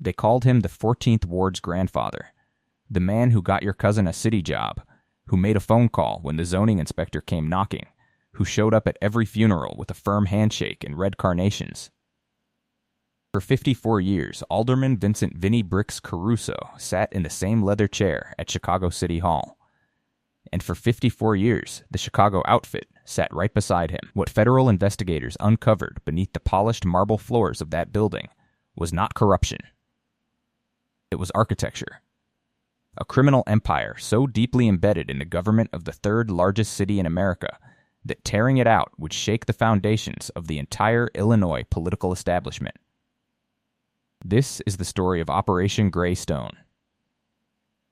They called him the 14th Ward's grandfather, the man who got your cousin a city job, who made a phone call when the zoning inspector came knocking, who showed up at every funeral with a firm handshake and red carnations. For 54 years, Alderman Vincent Vinnie Bricks Caruso sat in the same leather chair at Chicago City Hall. And for 54 years, the Chicago outfit sat right beside him. What federal investigators uncovered beneath the polished marble floors of that building was not corruption. It was architecture. A criminal empire so deeply embedded in the government of the third largest city in America that tearing it out would shake the foundations of the entire Illinois political establishment. This is the story of Operation Greystone.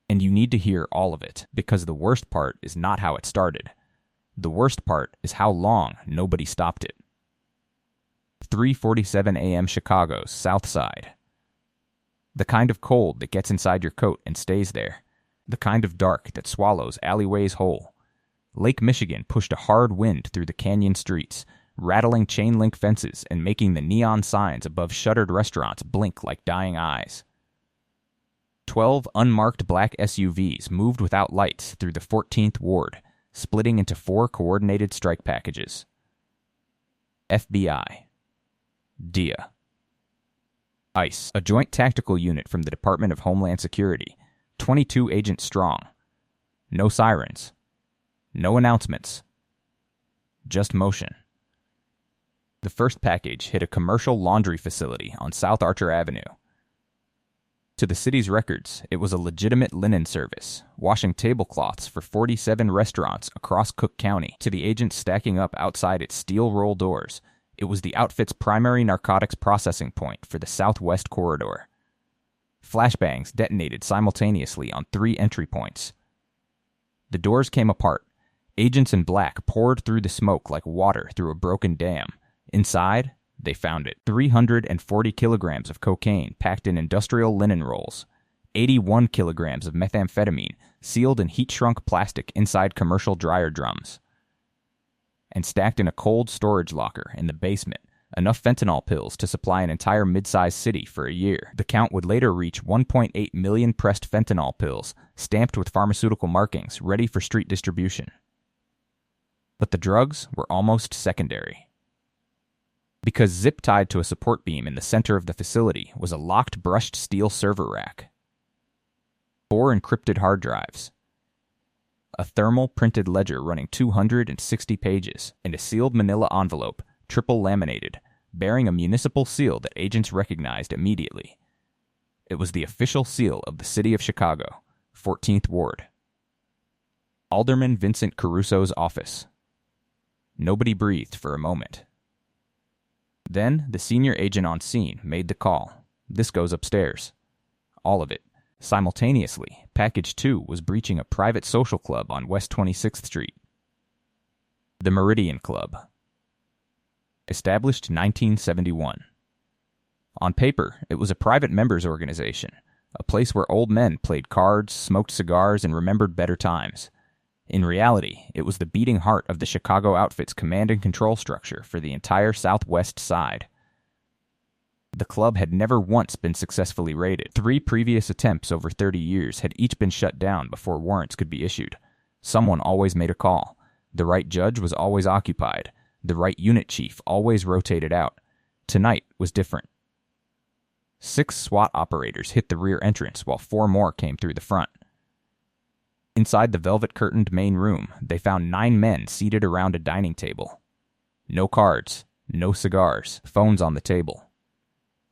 And you need to hear all of it, because the worst part is not how it started. The worst part is how long nobody stopped it. 3:47 a.m. Chicago's South Side. The kind of cold that gets inside your coat and stays there. The kind of dark that swallows alleyways whole. Lake Michigan pushed a hard wind through the canyon streets, rattling chain-link fences and making the neon signs above shuttered restaurants blink like dying eyes. 12 unmarked black SUVs moved without lights through the 14th Ward, splitting into 4 coordinated strike packages. FBI. DIA. ICE, a joint tactical unit from the Department of Homeland Security, 22 agents strong. No sirens. No announcements. Just motion. The first package hit a commercial laundry facility on South Archer Avenue. To the city's records, it was a legitimate linen service, washing tablecloths for 47 restaurants across Cook County. To the agents stacking up outside its steel roll doors, it was the outfit's primary narcotics processing point for the Southwest Corridor. Flashbangs detonated simultaneously on 3 entry points. The doors came apart. Agents in black poured through the smoke like water through a broken dam. Inside, they found it. 340 kilograms of cocaine packed in industrial linen rolls. 81 kilograms of methamphetamine sealed in heat-shrunk plastic inside commercial dryer drums. And stacked in a cold storage locker in the basement, enough fentanyl pills to supply an entire mid-sized city for a year. The count would later reach 1.8 million pressed fentanyl pills, stamped with pharmaceutical markings, ready for street distribution. But the drugs were almost secondary. Because zip-tied to a support beam in the center of the facility was a locked brushed steel server rack. 4 encrypted hard drives. A thermal printed ledger running 260 pages, and a sealed manila envelope, triple laminated, bearing a municipal seal that agents recognized immediately. It was the official seal of the city of Chicago, 14th Ward. Alderman Vincent Caruso's office. Nobody breathed for a moment. Then the senior agent on scene made the call. This goes upstairs. All of it. Simultaneously, Package 2 was breaching a private social club on West 26th Street. The Meridian Club. Established 1971. On paper, it was a private members organization, a place where old men played cards, smoked cigars, and remembered better times. In reality, it was the beating heart of the Chicago outfit's command and control structure for the entire southwest side. The club had never once been successfully raided. 3 previous attempts over 30 years had each been shut down before warrants could be issued. Someone always made a call. The right judge was always occupied. The right unit chief always rotated out. Tonight was different. 6 SWAT operators hit the rear entrance while 4 more came through the front. Inside the velvet-curtained main room, they found 9 men seated around a dining table. No cards, no cigars, phones on the table.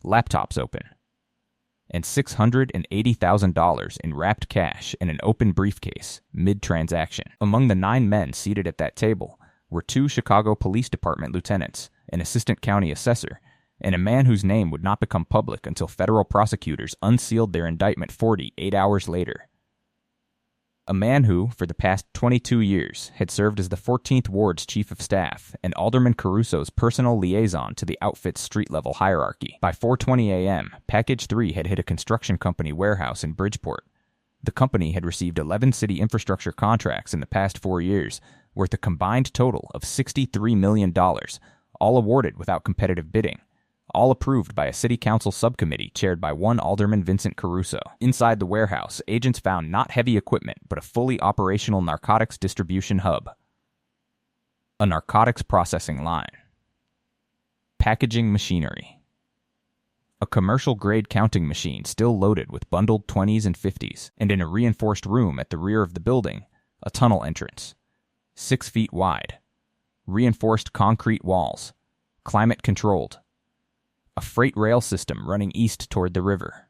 Laptops open. And $680,000 in wrapped cash in an open briefcase, mid-transaction. Among the 9 men seated at that table were 2 Chicago Police Department lieutenants, an assistant county assessor, and a man whose name would not become public until federal prosecutors unsealed their indictment 48 hours later. A man who, for the past 22 years, had served as the 14th Ward's chief of staff and Alderman Caruso's personal liaison to the outfit's street-level hierarchy. By 4:20 a.m., Package 3 had hit a construction company warehouse in Bridgeport. The company had received 11 city infrastructure contracts in the past 4 years, worth a combined total of $63 million, all awarded without competitive bidding, all approved by a city council subcommittee chaired by one Alderman Vincent Caruso. Inside the warehouse, agents found not heavy equipment, but a fully operational narcotics distribution hub. A narcotics processing line. Packaging machinery. A commercial-grade counting machine still loaded with bundled 20s and 50s, and in a reinforced room at the rear of the building, a tunnel entrance. 6 feet wide. Reinforced concrete walls. Climate-controlled. A freight rail system running east toward the river.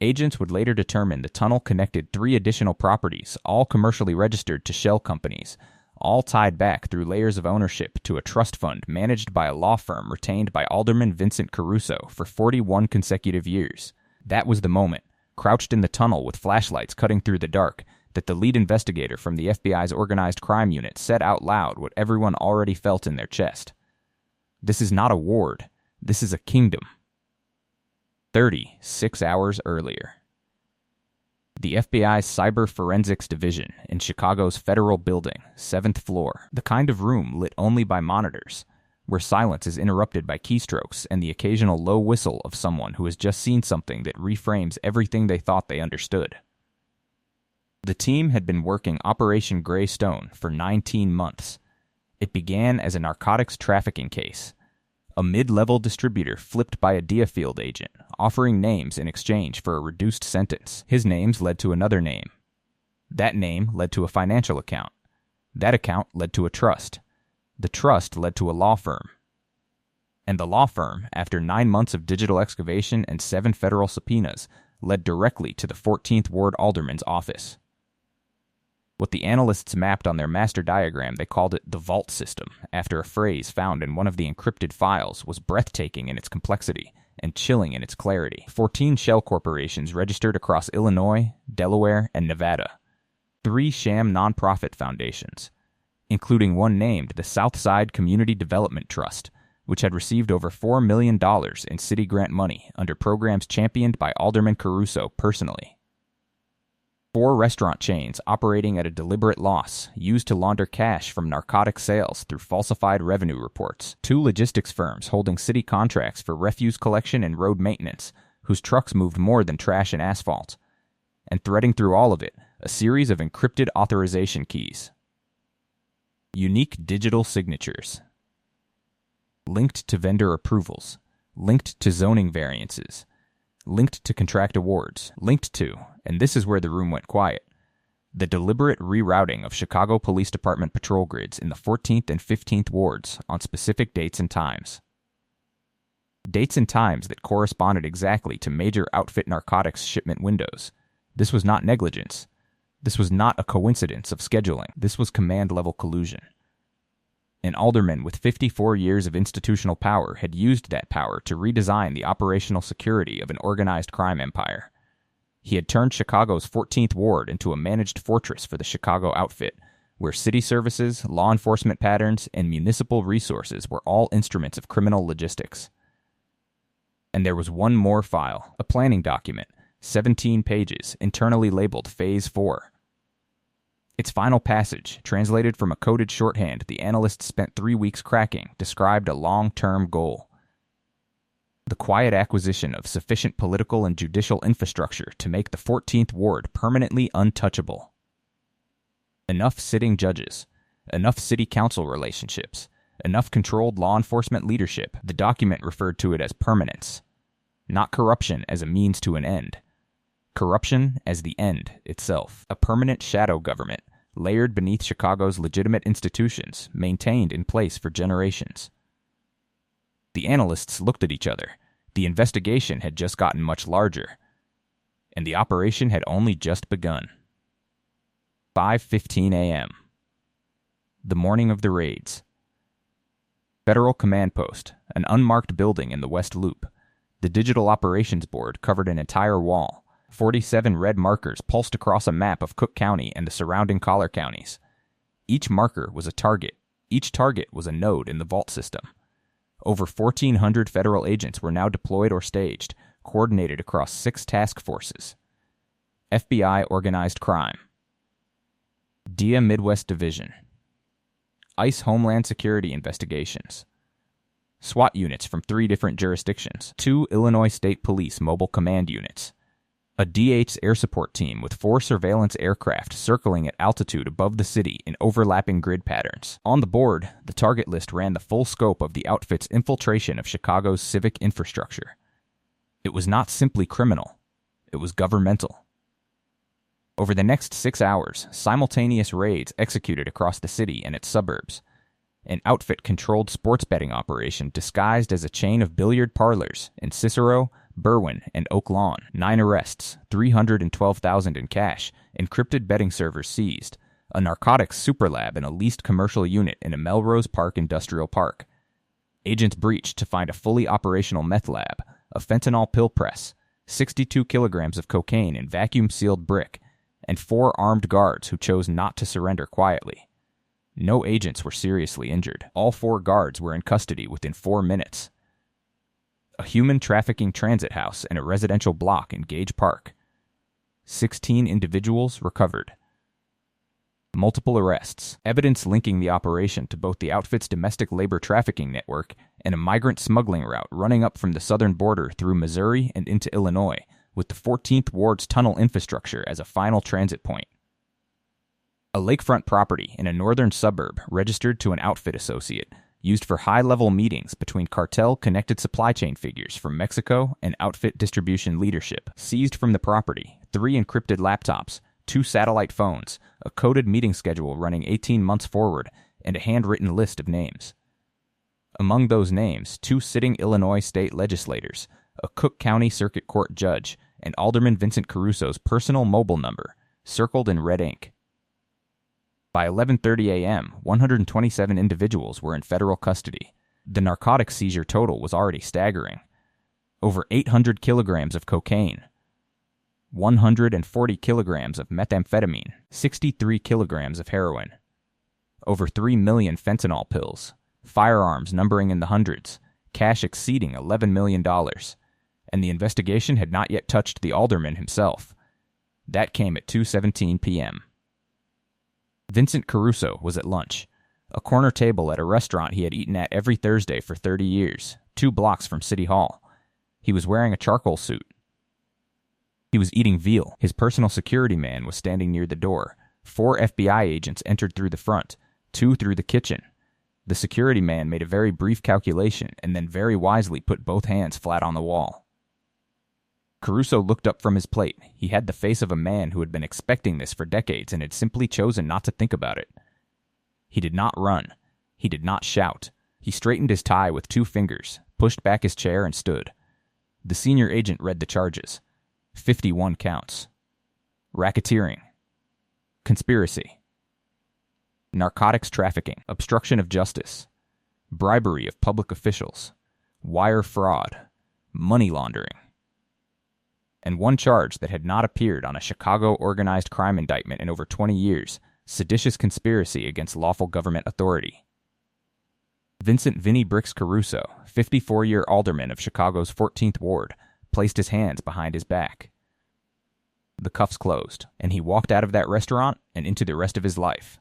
Agents would later determine the tunnel connected 3 additional properties, all commercially registered to shell companies, all tied back through layers of ownership to a trust fund managed by a law firm retained by Alderman Vincent Caruso for 41 consecutive years. That was the moment, crouched in the tunnel with flashlights cutting through the dark, that the lead investigator from the FBI's organized crime unit said out loud what everyone already felt in their chest. This is not a ward. This is a kingdom. 36 hours earlier. The FBI's Cyber Forensics Division in Chicago's Federal Building, 7th floor, the kind of room lit only by monitors, where silence is interrupted by keystrokes and the occasional low whistle of someone who has just seen something that reframes everything they thought they understood. The team had been working Operation Greystone for 19 months. It began as a narcotics trafficking case. A mid-level distributor flipped by a Deerfield agent, offering names in exchange for a reduced sentence. His names led to another name. That name led to a financial account. That account led to a trust. The trust led to a law firm. And the law firm, after 9 months of digital excavation and 7 federal subpoenas, led directly to the 14th Ward Alderman's office. What the analysts mapped on their master diagram, they called it the vault system, after a phrase found in one of the encrypted files was breathtaking in its complexity and chilling in its clarity. 14 shell corporations registered across Illinois, Delaware, and Nevada. 3 sham nonprofit foundations, including one named the Southside Community Development Trust, which had received over $4 million in city grant money under programs championed by Alderman Caruso personally. 4 restaurant chains operating at a deliberate loss, used to launder cash from narcotic sales through falsified revenue reports. 2 logistics firms holding city contracts for refuse collection and road maintenance, whose trucks moved more than trash and asphalt. And threading through all of it, a series of encrypted authorization keys. Unique digital signatures. Linked to vendor approvals. Linked to zoning variances. Linked to contract awards. Linked to, and this is where the room went quiet, the deliberate rerouting of Chicago Police Department patrol grids in the 14th and 15th wards on specific dates and times. Dates and times that corresponded exactly to major outfit narcotics shipment windows. This was not negligence. This was not a coincidence of scheduling. This was command-level collusion. An alderman with 54 years of institutional power had used that power to redesign the operational security of an organized crime empire. He had turned Chicago's 14th Ward into a managed fortress for the Chicago outfit, where city services, law enforcement patterns, and municipal resources were all instruments of criminal logistics. And there was one more file, a planning document, 17 pages, internally labeled Phase 4. Its final passage, translated from a coded shorthand the analysts spent 3 weeks cracking, described a long-term goal. The quiet acquisition of sufficient political and judicial infrastructure to make the 14th Ward permanently untouchable. Enough sitting judges, enough city council relationships, enough controlled law enforcement leadership. The document referred to it as permanence, not corruption as a means to an end. Corruption as the end itself. A permanent shadow government, layered beneath Chicago's legitimate institutions, maintained in place for generations. The analysts looked at each other. The investigation had just gotten much larger, and the operation had only just begun. 5:15 a.m. The morning of the raids. Federal Command Post, an unmarked building in the West Loop. The Digital Operations Board covered an entire wall. 47 red markers pulsed across a map of Cook County and the surrounding collar counties. Each marker was a target. Each target was a node in the vault system. Over 1,400 federal agents were now deployed or staged, coordinated across 6 task forces. FBI Organized Crime. DIA Midwest Division. ICE Homeland Security Investigations. SWAT units from 3 different jurisdictions, 2 Illinois State Police mobile command units, a DH's air support team with 4 surveillance aircraft circling at altitude above the city in overlapping grid patterns. On the board, the target list ran the full scope of the outfit's infiltration of Chicago's civic infrastructure. It was not simply criminal, it was governmental. Over the next 6 hours, simultaneous raids executed across the city and its suburbs. An outfit-controlled sports betting operation disguised as a chain of billiard parlors in Cicero, Berwyn, and Oak Lawn. 9 arrests, $312,000 in cash, encrypted betting servers seized, a narcotics superlab in a leased commercial unit in a Melrose Park industrial park. Agents breached to find a fully operational meth lab, a fentanyl pill press, 62 kilograms of cocaine in vacuum-sealed brick, and 4 armed guards who chose not to surrender quietly. No agents were seriously injured. All 4 guards were in custody within 4 minutes. A human trafficking transit house and a residential block in Gage Park. 16 individuals recovered. Multiple arrests. Evidence linking the operation to both the outfit's domestic labor trafficking network and a migrant smuggling route running up from the southern border through Missouri and into Illinois, with the 14th Ward's tunnel infrastructure as a final transit point. A lakefront property in a northern suburb registered to an outfit associate, used for high-level meetings between cartel-connected supply chain figures from Mexico and outfit distribution leadership. Seized from the property, 3 encrypted laptops, 2 satellite phones, a coded meeting schedule running 18 months forward, and a handwritten list of names. Among those names, 2 sitting Illinois state legislators, a Cook County Circuit Court judge, and Alderman Vincent Caruso's personal mobile number, circled in red ink. By 11:30 a.m., 127 individuals were in federal custody. The narcotics seizure total was already staggering. Over 800 kilograms of cocaine, 140 kilograms of methamphetamine, 63 kilograms of heroin, over 3 million fentanyl pills, firearms numbering in the hundreds, cash exceeding $11 million, and the investigation had not yet touched the alderman himself. That came at 2:17 p.m. Vincent Caruso was at lunch, a corner table at a restaurant he had eaten at every Thursday for 30 years, 2 blocks from City Hall. He was wearing a charcoal suit. He was eating veal. His personal security man was standing near the door. 4 FBI agents entered through the front, 2 through the kitchen. The security man made a very brief calculation and then very wisely put both hands flat on the wall. Caruso looked up from his plate. He had the face of a man who had been expecting this for decades and had simply chosen not to think about it. He did not run. He did not shout. He straightened his tie with 2 fingers, pushed back his chair, and stood. The senior agent read the charges. 51 counts. Racketeering. Conspiracy. Narcotics trafficking. Obstruction of justice. Bribery of public officials. Wire fraud. Money laundering. And one charge that had not appeared on a Chicago organized crime indictment in over 20 years, seditious conspiracy against lawful government authority. Vincent Vinnie Bricks Caruso, 54-year alderman of Chicago's 14th Ward, placed his hands behind his back. The cuffs closed, and he walked out of that restaurant and into the rest of his life.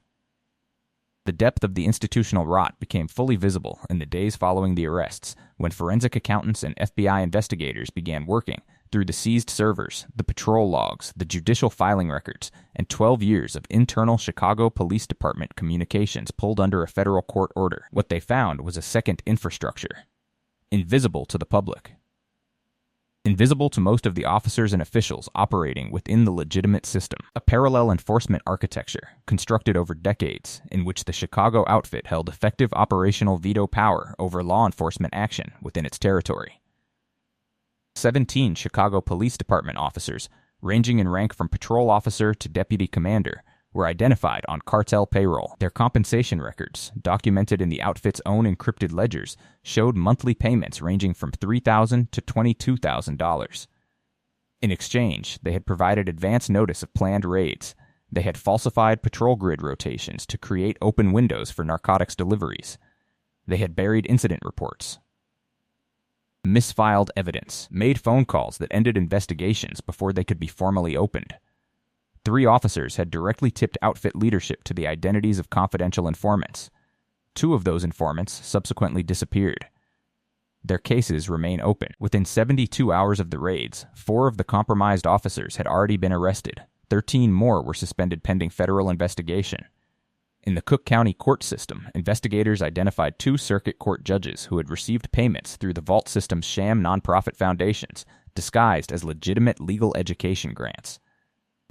The depth of the institutional rot became fully visible in the days following the arrests, when forensic accountants and FBI investigators began working through the seized servers, the patrol logs, the judicial filing records, and 12 years of internal Chicago Police Department communications pulled under a federal court order. What they found was a second infrastructure, invisible to the public. Invisible to most of the officers and officials operating within the legitimate system. A parallel enforcement architecture, constructed over decades, in which the Chicago outfit held effective operational veto power over law enforcement action within its territory. 17 Chicago Police Department officers, ranging in rank from patrol officer to deputy commander, were identified on cartel payroll. Their compensation records, documented in the outfit's own encrypted ledgers, showed monthly payments ranging from $3,000 to $22,000. In exchange, they had provided advance notice of planned raids. They had falsified patrol grid rotations to create open windows for narcotics deliveries. They had buried incident reports, misfiled evidence, made phone calls that ended investigations before they could be formally opened. 3 officers had directly tipped outfit leadership to the identities of confidential informants. 2 of those informants subsequently disappeared. Their cases remain open. Within 72 hours of the raids, 4 of the compromised officers had already been arrested. 13 more were suspended pending federal investigation. In the Cook County court system, investigators identified 2 circuit court judges who had received payments through the vault system's sham nonprofit foundations, disguised as legitimate legal education grants.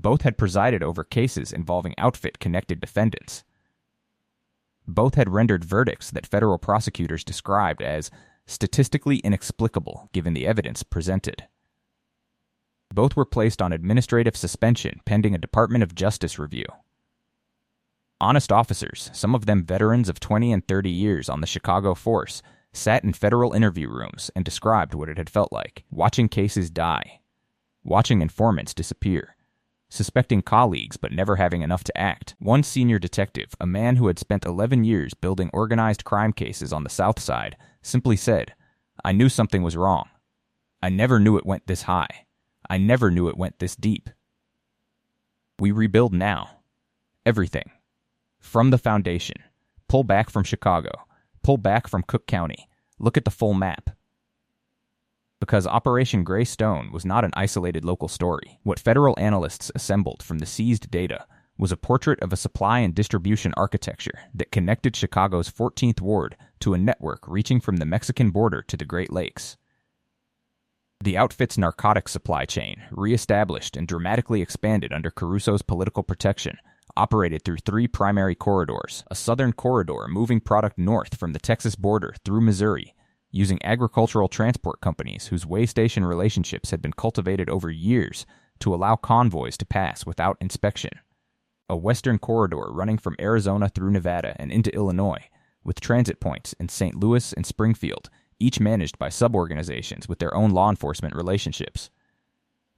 Both had presided over cases involving outfit-connected defendants. Both had rendered verdicts that federal prosecutors described as statistically inexplicable given the evidence presented. Both were placed on administrative suspension pending a Department of Justice review. Honest officers, some of them veterans of 20 and 30 years on the Chicago force, sat in federal interview rooms and described what it had felt like, watching cases die, watching informants disappear, suspecting colleagues but never having enough to act. One senior detective, a man who had spent 11 years building organized crime cases on the South Side, simply said, "I knew something was wrong. I never knew it went this high. I never knew it went this deep." We rebuild now. Everything. From the foundation. Pull back from Chicago. Pull back from Cook County. Look at the full map. Because Operation Gray Stone was not an isolated local story. What federal analysts assembled from the seized data was a portrait of a supply and distribution architecture that connected Chicago's 14th Ward to a network reaching from the Mexican border to the Great Lakes. The outfit's narcotics supply chain, reestablished and dramatically expanded under Caruso's political protection, operated through 3 primary corridors: a southern corridor moving product north from the Texas border through Missouri, using agricultural transport companies whose way station relationships had been cultivated over years to allow convoys to pass without inspection; a western corridor running from Arizona through Nevada and into Illinois, with transit points in St. Louis and Springfield, each managed by sub-organizations with their own law enforcement relationships;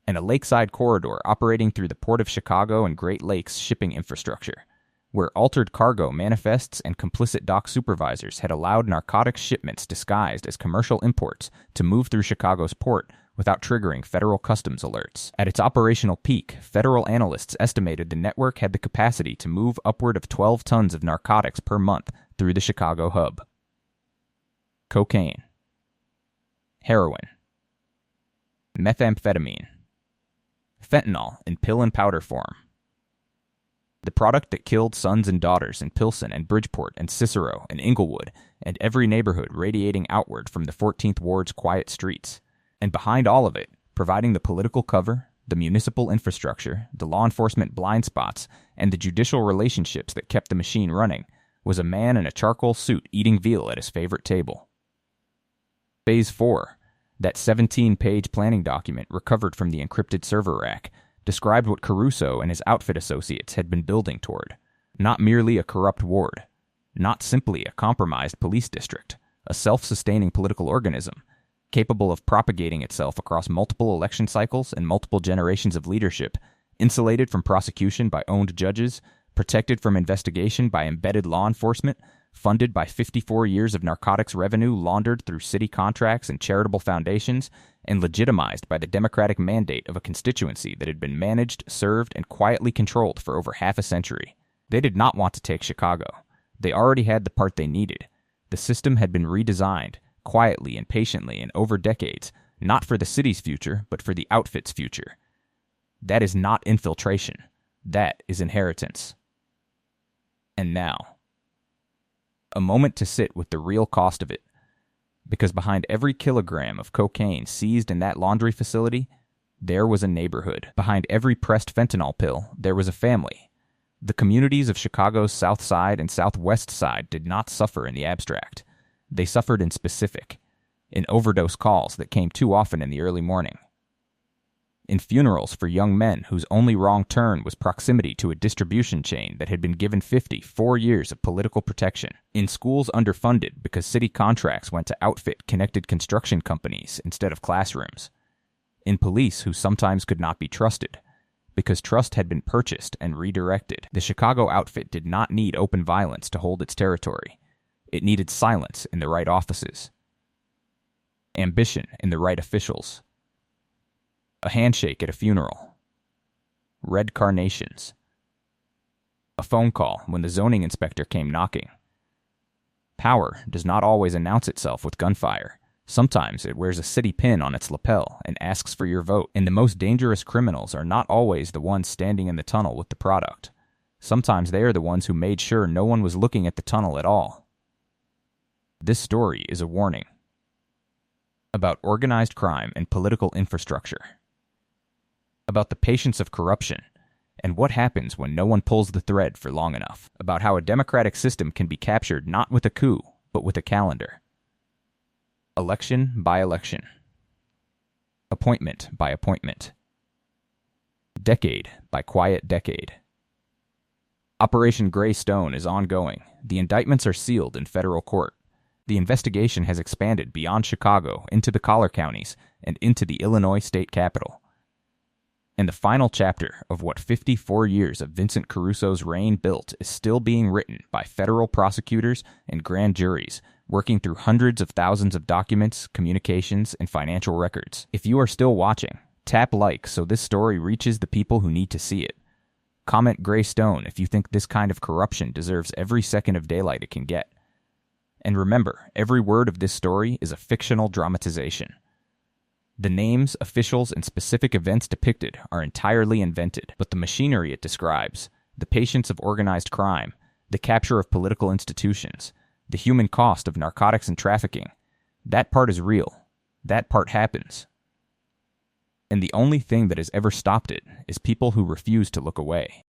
and a lakeside corridor operating through the Port of Chicago and Great Lakes shipping infrastructure, where altered cargo manifests and complicit dock supervisors had allowed narcotics shipments disguised as commercial imports to move through Chicago's port without triggering federal customs alerts. At its operational peak, federal analysts estimated the network had the capacity to move upward of 12 tons of narcotics per month through the Chicago hub. Cocaine, heroin, methamphetamine, fentanyl in pill and powder form. The product that killed sons and daughters in Pilsen and Bridgeport and Cicero and Inglewood and every neighborhood radiating outward from the 14th Ward's quiet streets. And behind all of it, providing the political cover, the municipal infrastructure, the law enforcement blind spots, and the judicial relationships that kept the machine running, was a man in a charcoal suit eating veal at his favorite table. Phase 4, that 17-page planning document recovered from the encrypted server rack, described what Caruso and his outfit associates had been building toward. Not merely a corrupt ward, not simply a compromised police district, a self-sustaining political organism, capable of propagating itself across multiple election cycles and multiple generations of leadership, insulated from prosecution by owned judges, protected from investigation by embedded law enforcement, funded by 54 years of narcotics revenue laundered through city contracts and charitable foundations, and legitimized by the democratic mandate of a constituency that had been managed, served, and quietly controlled for over half a century. They did not want to take Chicago. They already had the part they needed. The system had been redesigned, quietly and patiently and over decades, not for the city's future, but for the outfit's future. That is not infiltration. That is inheritance. And now, a moment to sit with the real cost of it, because behind every kilogram of cocaine seized in that laundry facility, there was a neighborhood. Behind every pressed fentanyl pill, there was a family. The communities of Chicago's South Side and Southwest Side did not suffer in the abstract. They suffered in specific, in overdose calls that came too often in the early morning, in funerals for young men whose only wrong turn was proximity to a distribution chain that had been given 4 years of political protection, in schools underfunded because city contracts went to outfit connected construction companies instead of classrooms, in police who sometimes could not be trusted because trust had been purchased and redirected. The Chicago outfit did not need open violence to hold its territory. It needed silence in the right offices, ambition in the right officials, a handshake at a funeral, red carnations, a phone call when the zoning inspector came knocking. Power does not always announce itself with gunfire. Sometimes it wears a city pin on its lapel and asks for your vote, and the most dangerous criminals are not always the ones standing in the tunnel with the product. Sometimes they are the ones who made sure no one was looking at the tunnel at all. This story is a warning about organized crime and political infrastructure, about the patience of corruption, and what happens when no one pulls the thread for long enough, about how a democratic system can be captured not with a coup, but with a calendar. Election by election. Appointment by appointment. Decade by quiet decade. Operation Gray Stone is ongoing. The indictments are sealed in federal court. The investigation has expanded beyond Chicago into the collar counties and into the Illinois state capitol. And the final chapter of what 54 years of Vincent Caruso's reign built is still being written by federal prosecutors and grand juries, working through hundreds of thousands of documents, communications, and financial records. If you are still watching, tap like so this story reaches the people who need to see it. Comment Gray Stone if you think this kind of corruption deserves every second of daylight it can get. And remember, every word of this story is a fictional dramatization. The names, officials, and specific events depicted are entirely invented, but the machinery it describes, the patience of organized crime, the capture of political institutions, the human cost of narcotics and trafficking, that part is real. That part happens. And the only thing that has ever stopped it is people who refuse to look away.